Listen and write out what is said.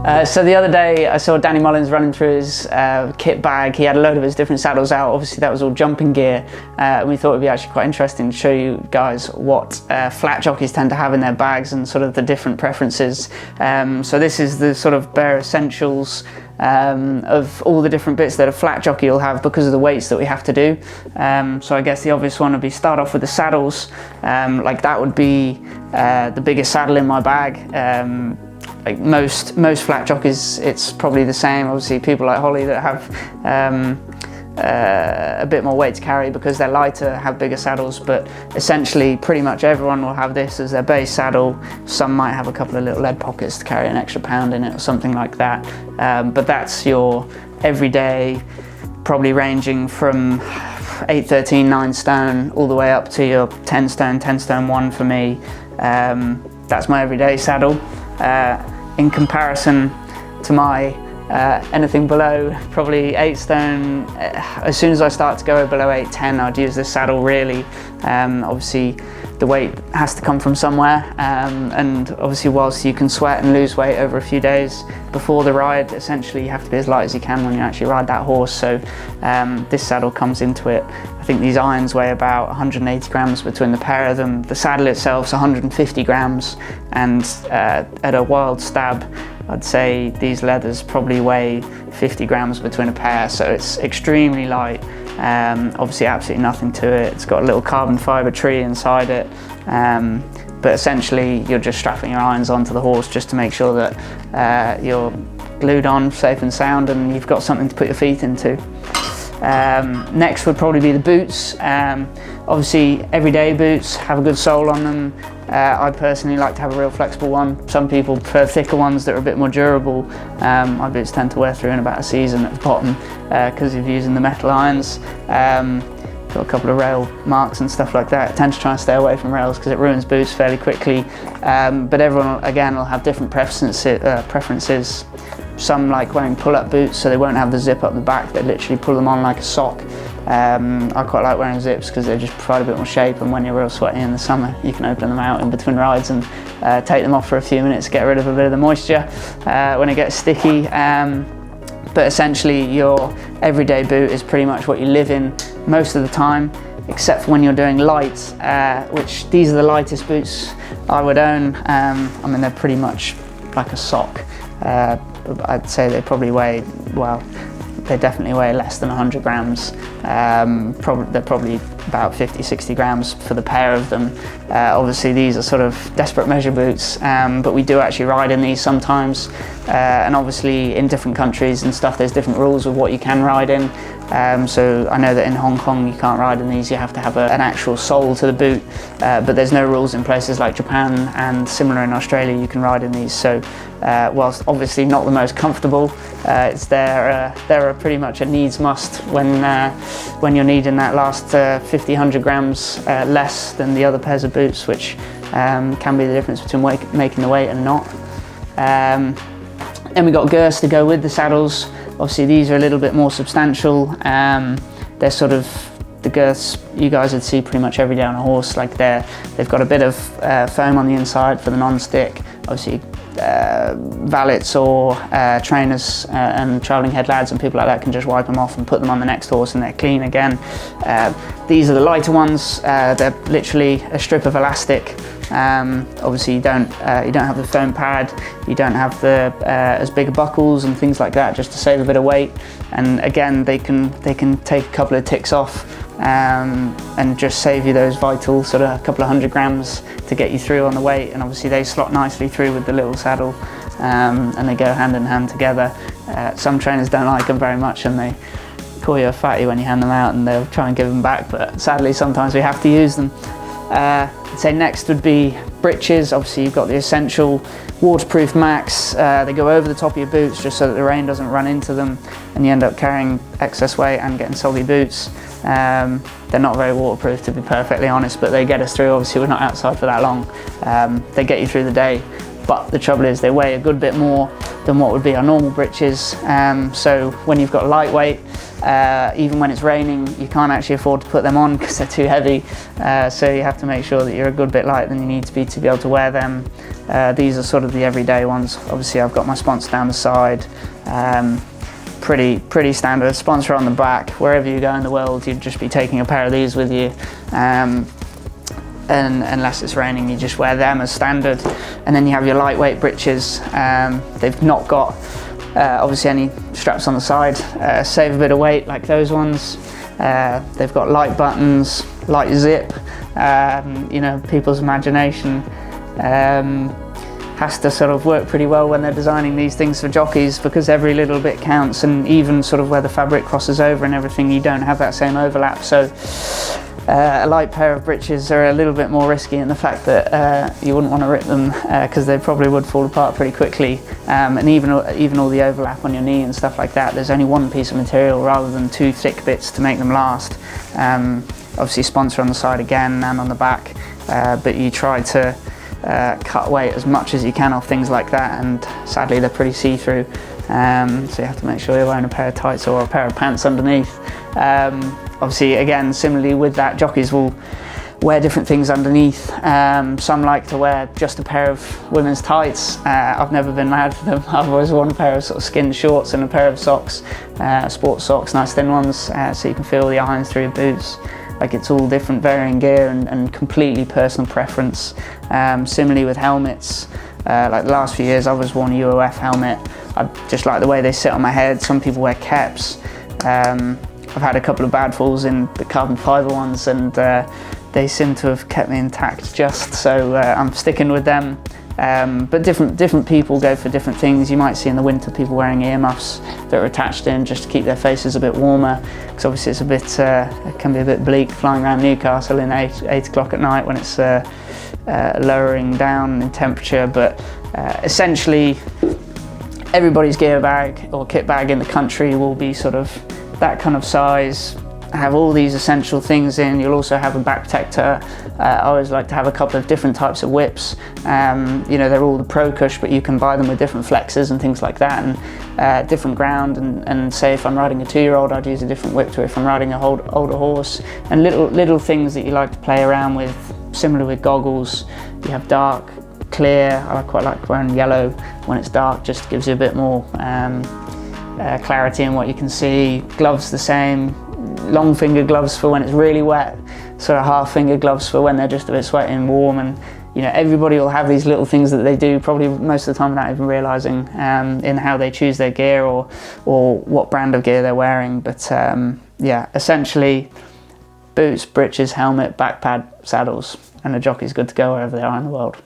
So the other day I saw Danny Mullins running through his kit bag. He had a load of his different saddles out. Obviously that was all jumping gear, and we thought it'd be actually quite interesting to show you guys what flat jockeys tend to have in their bags and sort of the different preferences. So this is the sort of bare essentials of all the different bits that a flat jockey will have because of the weights that we have to do. So I guess the obvious one would be start off with the saddles. Like that would be the biggest saddle in my bag. Like most flat jockeys, it's probably the same. Obviously people like Holly that have a bit more weight to carry because they're lighter, have bigger saddles, but essentially pretty much everyone will have this as their base saddle. Some might have a couple of little lead pockets to carry an extra pound in it or something like that. But that's your everyday, probably ranging from 8, 13, 9 stone all the way up to your 10 stone 1 for me. That's my everyday saddle. In comparison to my anything below probably 8 stone, as soon as I start to go below 8, 10, I'd use this saddle really. Obviously the weight has to come from somewhere, and obviously whilst you can sweat and lose weight over a few days before the ride, essentially you have to be as light as you can when you actually ride that horse. So this saddle comes into it. I think these irons weigh about 180 grams between the pair of them. The saddle itself's 150 grams, and at a wild stab I'd say these leathers probably weigh 50 grams between a pair, so it's extremely light. Obviously absolutely nothing to it. It's got a little carbon fibre tree inside it, but essentially you're just strapping your irons onto the horse just to make sure that you're glued on safe and sound and you've got something to put your feet into. Next would probably be the boots. Obviously everyday boots have a good sole on them. I personally like to have a real flexible one. Some people prefer thicker ones that are a bit more durable. My boots tend to wear through in about a season at the bottom because of using the metal irons. Got a couple of rail marks and stuff like that. I tend to try and stay away from rails because it ruins boots fairly quickly. But everyone again will have different preferences. Some like wearing pull-up boots, so they won't have the zip up the back. They literally pull them on like a sock. I quite like wearing zips because they just provide a bit more shape, and when you're real sweaty in the summer you can open them out in between rides and take them off for a few minutes, get rid of a bit of the moisture when it gets sticky. But essentially your everyday boot is pretty much what you live in most of the time, except for when you're doing light, which these are the lightest boots I would own. I mean, they're pretty much like a sock. I'd say they probably weigh, well, they definitely weigh less than 100 grams. They're probably about 50, 60 grams for the pair of them. Obviously these are sort of desperate measure boots, but we do actually ride in these sometimes. And obviously in different countries and stuff there's different rules of what you can ride in. So I know that in Hong Kong you can't ride in these, you have to have an actual sole to the boot, but there's no rules in places like Japan, and similar in Australia you can ride in these. So whilst obviously not the most comfortable, they're pretty much a needs must when you're needing that last 50, 100 grams less than the other pairs of boots, which can be the difference between making the weight and not. Then we got girths to go with the saddles. Obviously these are a little bit more substantial. They're sort of the girths you guys would see pretty much every day on a horse. Like they've got a bit of foam on the inside for the non-stick. Obviously valets or trainers and travelling head lads and people like that can just wipe them off and put them on the next horse and they're clean again. These are the lighter ones. They're literally a strip of elastic. Obviously you don't have the foam pad, you don't have the as big buckles and things like that, just to save a bit of weight. And again they can take a couple of ticks off and just save you those vital sort of a couple of 100 grams to get you through on the weight. And obviously they slot nicely through with the little saddle, and they go hand in hand together. Some trainers don't like them very much and they call you a fatty when you hand them out, and they'll try and give them back, but sadly sometimes we have to use them. I'd say next would be Britches. Obviously you've got the essential waterproof max. They go over the top of your boots just so that the rain doesn't run into them and you end up carrying excess weight and getting soggy boots. They're not very waterproof, to be perfectly honest, but they get us through. Obviously we're not outside for that long. They get you through the day. but the trouble is they weigh a good bit more than what would be our normal breeches. So when you've got lightweight, even when it's raining, you can't actually afford to put them on because they're too heavy. So you have to make sure that you're a good bit lighter than you need to be able to wear them. These are sort of the everyday ones. Obviously I've got my sponsor down the side. Pretty standard sponsor on the back. Wherever you go in the world, you'd just be taking a pair of these with you. And unless it's raining, you just wear them as standard. And then you have your lightweight breeches. They've not got obviously any straps on the side, save a bit of weight like those ones. They've got light buttons, light zip. You know, people's imagination has to sort of work pretty well when they're designing these things for jockeys, because every little bit counts, and even sort of where the fabric crosses over and everything, you don't have that same overlap. So a light pair of breeches are a little bit more risky in the fact that you wouldn't want to rip them because they probably would fall apart pretty quickly. And even all the overlap on your knee and stuff like that, there's only one piece of material rather than two thick bits to make them last. Obviously sponsor on the side again and on the back, but you try to cut weight as much as you can off things like that, and sadly they're pretty see-through, so you have to make sure you're wearing a pair of tights or a pair of pants underneath. Obviously again, similarly with that, jockeys will wear different things underneath. Some like to wear just a pair of women's tights. I've never been mad for them. I've always worn a pair of sort of skin shorts and a pair of socks, sports socks, nice thin ones, so you can feel the irons through your boots. Like, it's all different varying gear and completely personal preference. Similarly with helmets, like the last few years I've always worn a UOF helmet. I just like the way they sit on my head. Some people wear caps. I've had a couple of bad falls in the carbon fibre ones, and they seem to have kept me intact just, so I'm sticking with them. But different people go for different things. You might see in the winter people wearing earmuffs that are attached in just to keep their faces a bit warmer, because obviously it's a bit, it can be a bit bleak flying around Newcastle in 8 o'clock at night when it's lowering down in temperature. But essentially everybody's gear bag or kit bag in the country will be sort of that kind of size, have all these essential things in. You'll also have a back protector. I always like to have a couple of different types of whips. You know, they're all the Pro Cush, but you can buy them with different flexes and things like that, and different ground. And say if I'm riding a 2-year-old, I'd use a different whip to if I'm riding a older horse. And little things that you like to play around with. Similar with goggles, you have dark, clear. I quite like wearing yellow when it's dark, just gives you a bit more clarity in what you can see. Gloves the same. Long finger gloves for when it's really wet, sort of half finger gloves for when they're just a bit sweaty and warm. And you know, everybody will have these little things that they do probably most of the time without even realizing in how they choose their gear or what brand of gear they're wearing. But yeah, essentially boots, breeches, helmet, back pad, saddles, and a jockey's good to go wherever they are in the world.